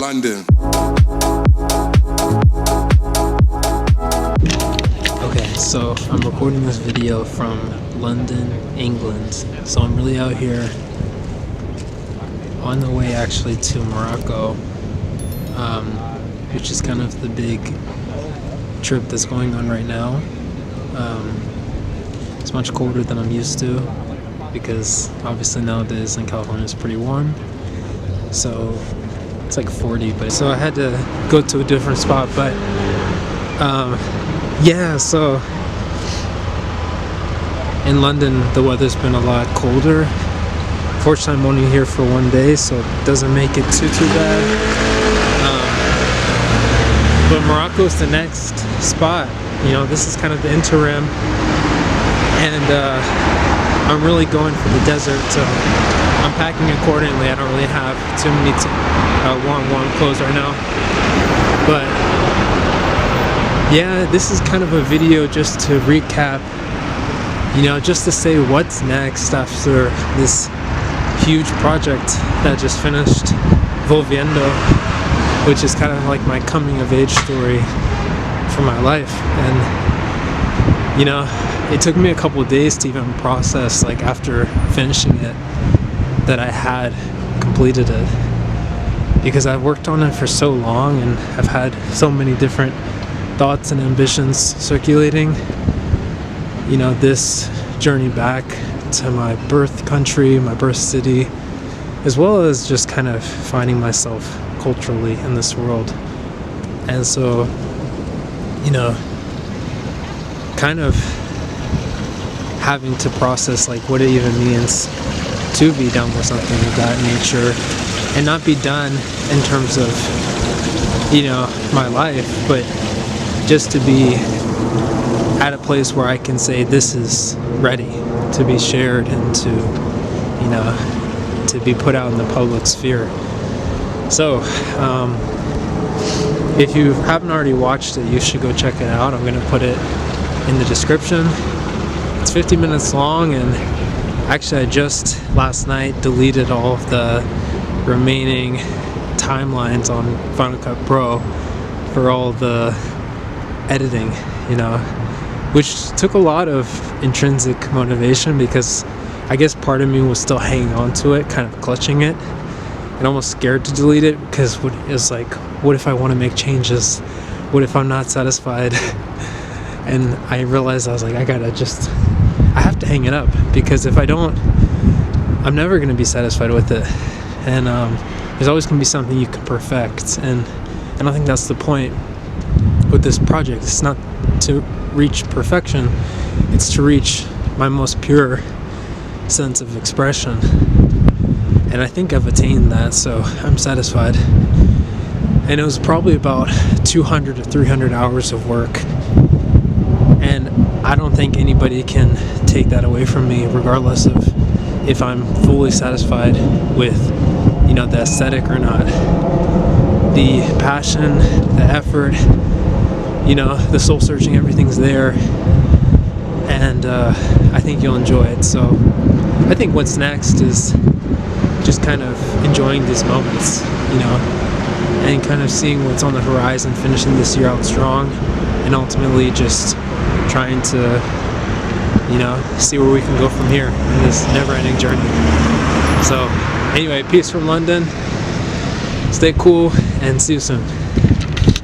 London. Okay, so I'm recording this video from London, England. So I'm really out here on the way actually to Morocco, which is kind of the big trip that's going on right now. It's much colder than I'm used to because obviously nowadays in California it's pretty warm. So it's like 40, but so I had to go to a different spot, but yeah, so in London the weather's been a lot colder. Fortunately I'm only here for one day, so it doesn't make it too bad. But Morocco's the next spot. You know, this is kind of the interim, and I'm really going for the desert, so I'm packing accordingly. I don't really have too many warm clothes right now, but yeah, this is kind of a video just to recap, you know, just to say what's next after this huge project that just finished, Volviendo, which is kind of like my coming of age story for my life. And you know, it took me a couple of days to even process, like after finishing it, that I had completed it, because I've worked on it for so long and I've had so many different thoughts and ambitions circulating. You know, this journey back to my birth country, my birth city, as well as just kind of finding myself culturally in this world. And so, you know, kind of having to process like what it even means to be done with something of that nature, and not be done in terms of, you know, my life, but just to be at a place where I can say this is ready to be shared and to, you know, to be put out in the public sphere. So if you haven't already watched it, you should go check it out. I'm going to put it in the description. It's 50 minutes long, and actually I just last night deleted all of the remaining timelines on Final Cut Pro for all the editing, you know, which took a lot of intrinsic motivation, because I guess part of me was still hanging on to it, kind of clutching it, and almost scared to delete it, because it's like, what if I want to make changes? What if I'm not satisfied? And I realized I was like, I have to hang it up, because if I don't, I'm never going to be satisfied with it. And there's always going to be something you can perfect, and I don't think that's the point with this project. It's not to reach perfection, it's to reach my most pure sense of expression, and I think I've attained that, so I'm satisfied. And it was probably about 200 to 300 hours of work, and I don't think anybody can take that away from me, regardless of if I'm fully satisfied with, you know, the aesthetic or not. The passion, the effort, you know, the soul searching, everything's there, and I think you'll enjoy it. So I think what's next is just kind of enjoying these moments, you know, and kind of seeing what's on the horizon, finishing this year out strong, and ultimately just trying to, you know, see where we can go from here in this never-ending journey. So anyway, peace from London, stay cool, and see you soon.